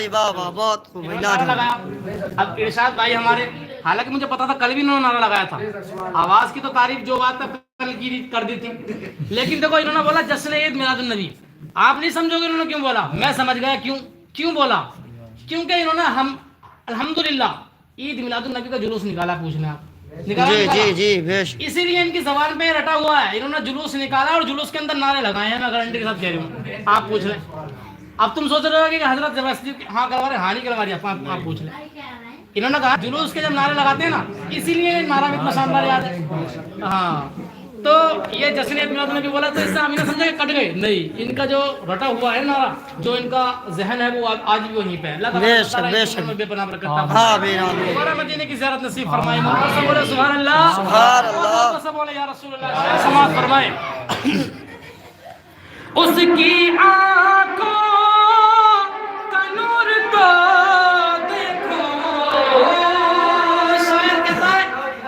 جی واہ واہ بہت خوب نعرہ لگایا. اب ارشاد بھائی ہمارے، حالانکہ مجھے پتا تھا کل بھی انہوں نے نعرہ لگایا تھا، آواز کی تو تعریف جو بات ہے کل کی کر دی تھی، لیکن دیکھو انہوں نے بولا جشن عید میلاد النبی. آپ نہیں سمجھو گے انہوں نے کیوں بولا، میں سمجھ گیا کیوں بولا. کیونکہ انہوں نے ہم الحمدللہ عید میلاد النبی کا جلوس نکالا. پوچھنا آپ جی جی جی بیش. اسی لیے ان کی زبان پہ رٹا ہوا ہے. انہوں نے جلوس نکالا اور جلوس کے اندر نعرے لگائے ہیں. میں گارنٹی کے ساتھ کہہ رہی ہوں. آپ پوچھ لیں. اب تم سوچ رہے ہو کہ حضرت زبردستی ہاں کروا رہے، ہاں نہیں کروا رہی. آپ پوچھ لیں. انہوں نے کہا جلوس کے جب نعرے لگاتے ہیں نا، اسی لیے نعرہ بھی اتنا شاندار یاد ہے. ہاں تو یہ جشن عید میلاد النبی بولا تو اس سے ہم نے سمجھا کہ کٹ گئے. نہیں، ان کا جو رٹا ہوا ہے نعرہ، جو ان کا ذہن ہے وہ آج بھی وہیں پہ ہے. اللہ تعالیٰ بے پناہ برکت عطا فرمائے. ہمارا مدینے کی زیارت نصیب فرمائے. سب بولے سبحان اللہ، سبحان اللہ. سب بولے یا رسول اللہ. سماعت فرمائے. اس کی آنکھوں کا نور تو دیکھو. شاعر کہتا ہے،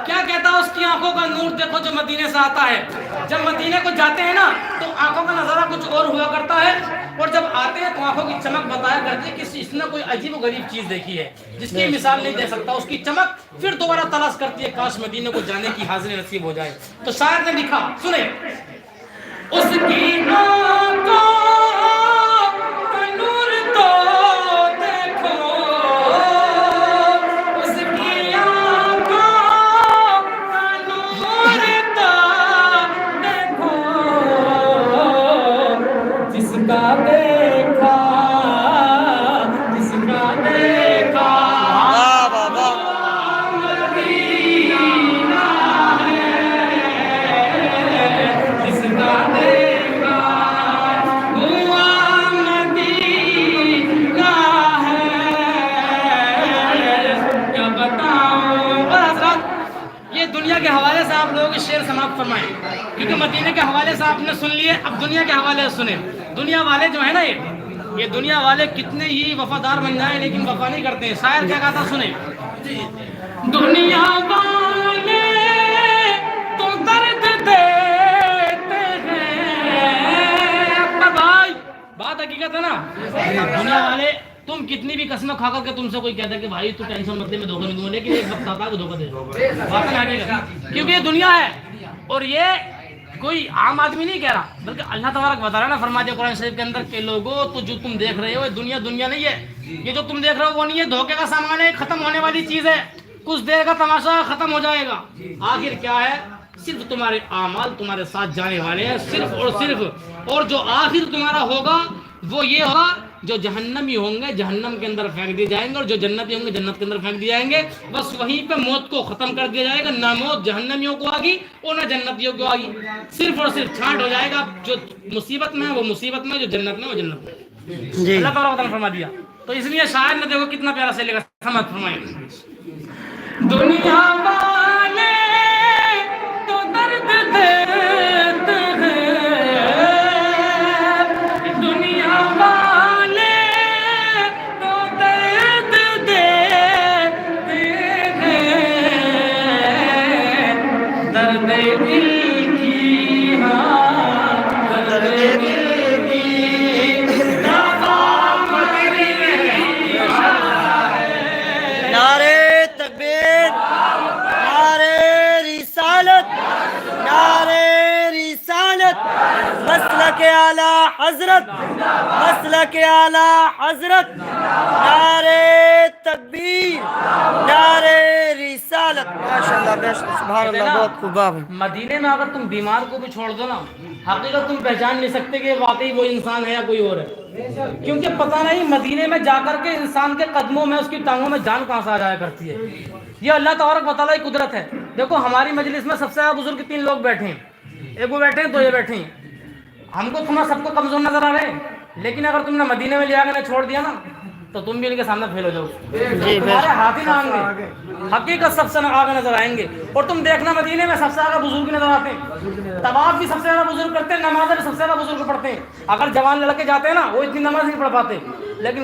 کیا کہتا ہے؟ اس کی آنکھوں کا نور دیکھو جو مدینے سے آتا ہے. جب مدینے کو جاتے ہیں نا تو آنکھوں کا نظارہ کچھ اور ہوا کرتا ہے، اور جب آتے ہیں تو آنکھوں کی چمک بتایا کرتی ہے کہ اس نے کوئی عجیب و غریب چیز دیکھی ہے جس کی مثال نہیں دے سکتا. اس کی چمک پھر دوبارہ تلاش کرتی ہے کاش مدینے کو جانے کی حاضری نصیب ہو جائے. تو شاعر نے لکھا، سنیں. اس کی آنکھوں کا نور تو دیکھو، اس کی آنکھوں کا نور تو دیکھو، جس کا دیکھا واہ واہ واہ. دنیا کے حوالے سے آپ لوگوں کے شعر سماعت فرمائیں، کیونکہ مدینے کے حوالے سے آپ نے سن لیے. اب دنیا کے حوالے سے سنیں. دنیا والے جو ہیں نا، یہ دنیا والے کتنے ہی وفادار بن جائیں لیکن وفا نہیں کرتے ہیں. شاعر کیا کہتا سنیں. دنیا والے تو درد دیتے ہیں. بھائی بات حقیقت ہے نا. دنیا والے تم کتنی بھی قسمیں کھا کر کے تم سے کوئی کہتا ہے کہ بھائی تو ٹینشن مت لے میں دھوکہ نہیں دوں گا، لیکن ایک وقت آتا ہے کہ دھوکہ دے دو. بات حقیقت، کیونکہ یہ دنیا ہے اور یہ کوئی عام آدمی نہیں کہہ رہا، بلکہ اللہ تبارک بتا رہا ہے نا، فرما دیا قرآن شریف کے اندر کہ لوگوں تو جو تم دیکھ رہے ہو دنیا نہیں ہے. یہ جو تم دیکھ رہے ہو وہ نہیں ہے، دھوکے کا سامان ہے، ختم ہونے والی چیز ہے. کچھ دیر کا تماشا ختم ہو جائے گا. آخر کیا ہے؟ صرف تمہارے اعمال تمہارے ساتھ جانے والے ہیں، صرف اور صرف. اور جو آخر تمہارا ہوگا وہ یہ ہوگا، جو جہنمی ہوں گے جہنم کے اندر پھینک دیے جائیں گے، اور جو جنتی ہوں گے جنت کے اندر پھینک دیے جائیں گے. بس وہیں پہ موت کو ختم کر دیا جائے گا. نہ موت جہنمیوں کو آگی اور نہ جنتیوں کو آگی. صرف اور صرف چھانٹ ہو جائے گا. جو مصیبت میں ہے وہ مصیبت میں، جو جنت میں وہ جنت میں. جی اللہ تعالیٰ نے فرما دیا. تو اس لیے شاعر نے دیکھو کتنا پیارا سے لے گا. سمجھ فرمائیں. دنیا والے تو درد دیتے ہیں، دنیا والے تو درد دیتے ہیں. درد دل کی، ہاں درد دل کی نعرے تکبیر، نعرے رسالت، نعرے رسالت. مسلک اعلی حضرت، مسلک اعلی حضرت. نعرے تکبیر، نعرے رسالت. ماشاءاللہ بیش، سبحان اللہ، بہت خوب. مدینے میں اگر تم بیمار کو بھی چھوڑ دو نا، حقیقت تم پہچان نہیں سکتے کہ واقعی وہ انسان ہے یا کوئی اور ہے. کیونکہ پتہ نہیں مدینے میں جا کر کے انسان کے قدموں میں، اس کی ٹانگوں میں جان کہاں سے آ جایا کرتی ہے. یہ اللہ تبارک و تعالیٰ کی قدرت ہے. دیکھو ہماری مجلس میں سب سے زیادہ بزرگ 3 لوگ بیٹھے ہیں. ایک وہ بیٹھے ہیں، دو یہ بیٹھے ہیں. ہم کو تمہیں سب کو کمزور نظر آ رہے ہیں، لیکن اگر تم نے مدینے میں لے آ کر چھوڑ دیا نا تو تم بھی ان کے سامنے فیل ہو جاؤ. تمہارے ہاتھ ہی نہ آئیں گے، حقیقت سب سے آگے نظر آئیں گے. اور تم دیکھنا مدینے میں سب سے زیادہ بزرگ نظر آتے ہیں. طواف بھی سب سے زیادہ بزرگ کرتے ہیں، نمازیں بھی سب سے زیادہ بزرگ پڑھتے ہیں. اگر جوان لڑکے جاتے ہیں نا وہ اتنی نماز نہیں پڑھ پاتے، لیکن